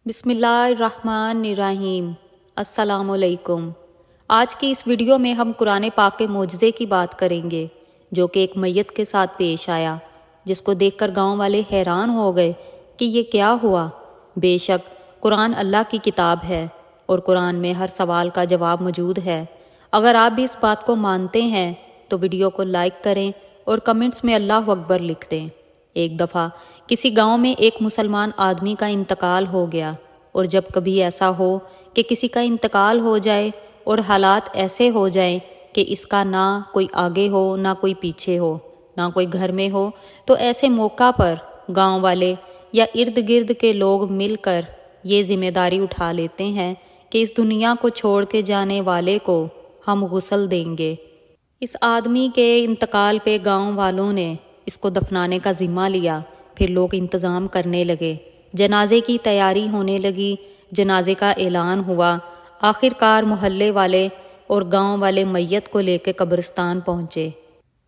بسم اللہ الرحمن الرحیم۔ السلام علیکم۔ آج کی اس ویڈیو میں ہم قرآن پاک کے معجزے کی بات کریں گے جو کہ ایک میت کے ساتھ پیش آیا، جس کو دیکھ کر گاؤں والے حیران ہو گئے کہ یہ کیا ہوا۔ بے شک قرآن اللہ کی کتاب ہے اور قرآن میں ہر سوال کا جواب موجود ہے۔ اگر آپ بھی اس بات کو مانتے ہیں تو ویڈیو کو لائک کریں اور کمنٹس میں اللہ اکبر لکھ دیں۔ ایک دفعہ کسی گاؤں میں ایک مسلمان آدمی کا انتقال ہو گیا، اور جب کبھی ایسا ہو کہ کسی کا انتقال ہو جائے اور حالات ایسے ہو جائیں کہ اس کا نہ کوئی آگے ہو نہ کوئی پیچھے ہو نہ کوئی گھر میں ہو، تو ایسے موقع پر گاؤں والے یا ارد گرد کے لوگ مل کر یہ ذمہ داری اٹھا لیتے ہیں کہ اس دنیا کو چھوڑ کے جانے والے کو ہم غسل دیں گے۔ اس آدمی کے انتقال پہ گاؤں والوں نے اس کو دفنانے کا ذمہ لیا۔ پھر لوگ انتظام کرنے لگے، جنازے کی تیاری ہونے لگی، جنازے کا اعلان ہوا۔ آخر کار محلے والے اور گاؤں والے میت کو لے کے قبرستان پہنچے۔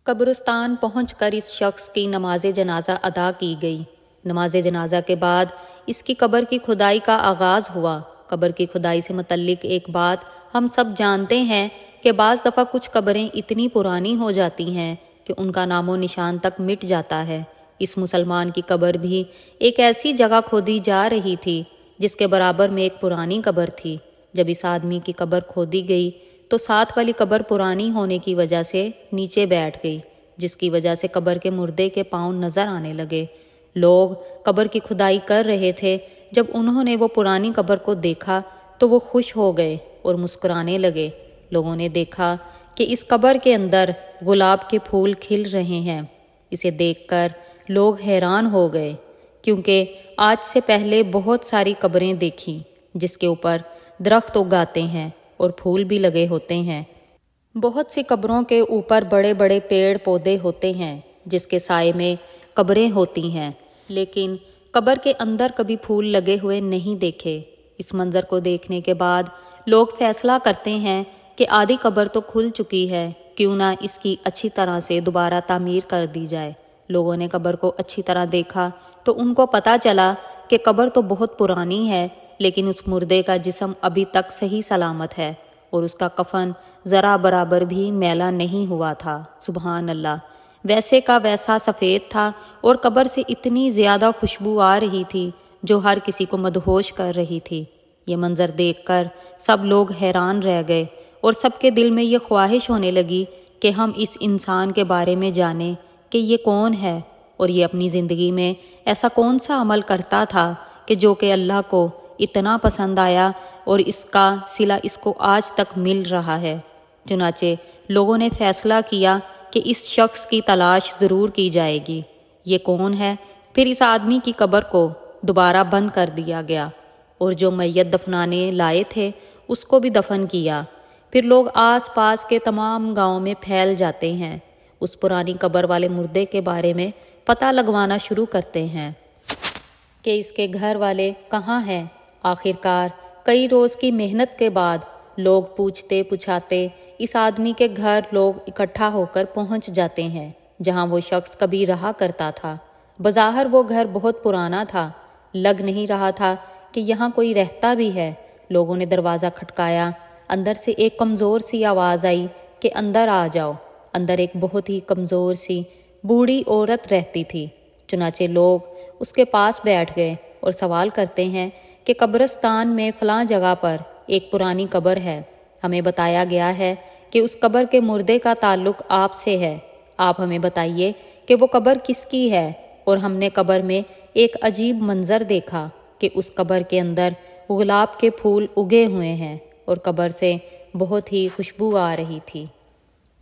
قبرستان پہنچ کر اس شخص کی نماز جنازہ ادا کی گئی۔ نماز جنازہ کے بعد اس کی قبر کی کھدائی کا آغاز ہوا۔ قبر کی کھدائی سے متعلق ایک بات ہم سب جانتے ہیں کہ بعض دفعہ کچھ قبریں اتنی پرانی ہو جاتی ہیں کہ ان کا نام و نشان تک مٹ جاتا ہے۔ اس مسلمان کی قبر بھی ایک ایسی جگہ کھودی جا رہی تھی جس کے برابر میں ایک پرانی قبر تھی۔ جب اس آدمی کی قبر کھودی گئی تو ساتھ والی قبر پرانی ہونے کی وجہ سے نیچے بیٹھ گئی، جس کی وجہ سے قبر کے مردے کے پاؤں نظر آنے لگے۔ لوگ قبر کی کھدائی کر رہے تھے۔ جب انہوں نے وہ پرانی قبر کو دیکھا تو وہ خوش ہو گئے اور مسکرانے لگے۔ لوگوں نے دیکھا کہ اس قبر کے اندر گلاب کے پھول کھل رہے ہیں۔ اسے دیکھ کر لوگ حیران ہو گئے، کیونکہ آج سے پہلے بہت ساری قبریں دیکھی جس کے اوپر درخت اگاتے ہیں اور پھول بھی لگے ہوتے ہیں۔ بہت سی قبروں کے اوپر بڑے بڑے پیڑ پودے ہوتے ہیں جس کے سائے میں قبریں ہوتی ہیں، لیکن قبر کے اندر کبھی پھول لگے ہوئے نہیں دیکھے۔ اس منظر کو دیکھنے کے بعد لوگ فیصلہ کرتے ہیں کہ آدھی قبر تو کھل چکی ہے، کیوں نہ اس کی اچھی طرح سے دوبارہ تعمیر کر دی جائے۔ لوگوں نے قبر کو اچھی طرح دیکھا تو ان کو پتہ چلا کہ قبر تو بہت پرانی ہے، لیکن اس مردے کا جسم ابھی تک صحیح سلامت ہے اور اس کا کفن ذرا برابر بھی میلا نہیں ہوا تھا۔ سبحان اللہ، ویسے کا ویسا سفید تھا اور قبر سے اتنی زیادہ خوشبو آ رہی تھی جو ہر کسی کو مدہوش کر رہی تھی۔ یہ منظر دیکھ کر سب لوگ حیران رہ گئے اور سب کے دل میں یہ خواہش ہونے لگی کہ ہم اس انسان کے بارے میں جانیں کہ یہ کون ہے اور یہ اپنی زندگی میں ایسا کون سا عمل کرتا تھا کہ جو کہ اللہ کو اتنا پسند آیا اور اس کا صلہ اس کو آج تک مل رہا ہے۔ چنانچہ لوگوں نے فیصلہ کیا کہ اس شخص کی تلاش ضرور کی جائے گی۔ یہ کون ہے؟ پھر اس آدمی کی قبر کو دوبارہ بند کر دیا گیا اور جو میت دفنانے لائے تھے اس کو بھی دفن کیا۔ پھر لوگ آس پاس کے تمام گاؤں میں پھیل جاتے ہیں، اس پرانی قبر والے مردے کے بارے میں پتہ لگوانا شروع کرتے ہیں کہ اس کے گھر والے کہاں ہیں۔ آخر کار کئی روز کی محنت کے بعد لوگ پوچھتے پچھاتے اس آدمی کے گھر لوگ اکٹھا ہو کر پہنچ جاتے ہیں جہاں وہ شخص کبھی رہا کرتا تھا۔ بظاہر وہ گھر بہت پرانا تھا، لگ نہیں رہا تھا کہ یہاں کوئی رہتا بھی ہے۔ لوگوں نے دروازہ کھٹکایا، اندر سے ایک کمزور سی آواز آئی کہ اندر آ جاؤ۔ اندر ایک بہت ہی کمزور سی بوڑھی عورت رہتی تھی۔ چنانچہ لوگ اس کے پاس بیٹھ گئے اور سوال کرتے ہیں کہ قبرستان میں فلاں جگہ پر ایک پرانی قبر ہے، ہمیں بتایا گیا ہے کہ اس قبر کے مردے کا تعلق آپ سے ہے، آپ ہمیں بتائیے کہ وہ قبر کس کی ہے۔ اور ہم نے قبر میں ایک عجیب منظر دیکھا کہ اس قبر کے اندر گلاب کے پھول اگے ہوئے ہیں اور قبر سے بہت ہی خوشبو آ رہی تھی۔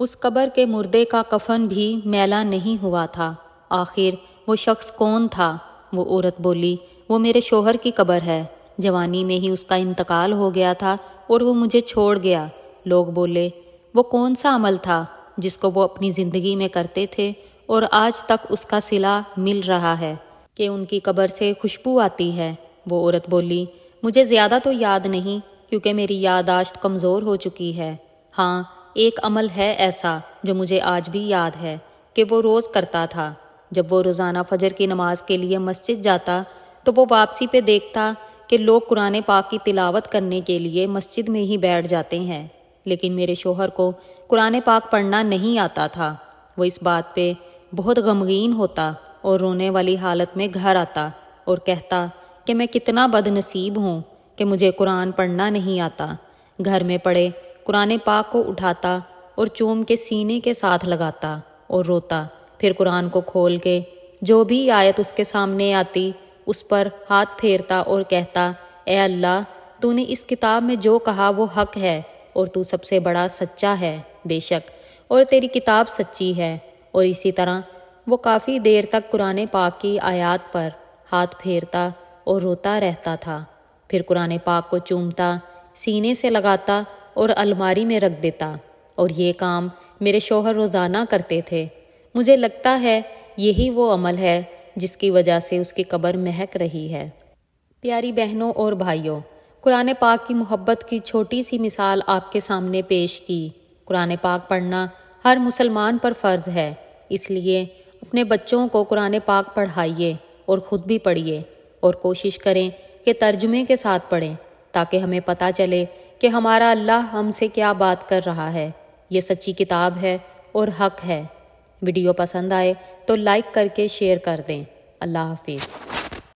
اس قبر کے مردے کا کفن بھی میلا نہیں ہوا تھا۔ آخر وہ شخص کون تھا؟ وہ عورت بولی، وہ میرے شوہر کی قبر ہے، جوانی میں ہی اس کا انتقال ہو گیا تھا اور وہ مجھے چھوڑ گیا۔ لوگ بولے، وہ کون سا عمل تھا جس کو وہ اپنی زندگی میں کرتے تھے اور آج تک اس کا صلہ مل رہا ہے کہ ان کی قبر سے خوشبو آتی ہے؟ وہ عورت بولی، مجھے زیادہ تو یاد نہیں کیونکہ میری یادداشت کمزور ہو چکی ہے۔ ہاں، ایک عمل ہے ایسا جو مجھے آج بھی یاد ہے کہ وہ روز کرتا تھا۔ جب وہ روزانہ فجر کی نماز کے لیے مسجد جاتا تو وہ واپسی پہ دیکھتا کہ لوگ قرآن پاک کی تلاوت کرنے کے لیے مسجد میں ہی بیٹھ جاتے ہیں، لیکن میرے شوہر کو قرآن پاک پڑھنا نہیں آتا تھا۔ وہ اس بات پہ بہت غمگین ہوتا اور رونے والی حالت میں گھر آتا اور کہتا کہ میں کتنا بد نصیب ہوں کہ مجھے قرآن پڑھنا نہیں آتا۔ گھر میں پڑے قرآن پاک کو اٹھاتا اور چوم کے سینے کے ساتھ لگاتا اور روتا، پھر قرآن کو کھول کے جو بھی آیت اس کے سامنے آتی اس پر ہاتھ پھیرتا اور کہتا، اے اللہ، تو نے اس کتاب میں جو کہا وہ حق ہے اور تو سب سے بڑا سچا ہے بے شک، اور تیری کتاب سچی ہے۔ اور اسی طرح وہ کافی دیر تک قرآن پاک کی آیات پر ہاتھ پھیرتا اور روتا رہتا تھا، پھر قرآن پاک کو چومتا، سینے سے لگاتا اور الماری میں رکھ دیتا، اور یہ کام میرے شوہر روزانہ کرتے تھے۔ مجھے لگتا ہے یہی وہ عمل ہے جس کی وجہ سے اس کی قبر مہک رہی ہے۔ پیاری بہنوں اور بھائیوں، قرآن پاک کی محبت کی چھوٹی سی مثال آپ کے سامنے پیش کی۔ قرآن پاک پڑھنا ہر مسلمان پر فرض ہے، اس لیے اپنے بچوں کو قرآن پاک پڑھائیے اور خود بھی پڑھیے، اور کوشش کریں کہ ترجمے کے ساتھ پڑھیں تاکہ ہمیں پتہ چلے کہ ہمارا اللہ ہم سے کیا بات کر رہا ہے۔ یہ سچی کتاب ہے اور حق ہے۔ ویڈیو پسند آئے تو لائک کر کے شیئر کر دیں۔ اللہ حافظ۔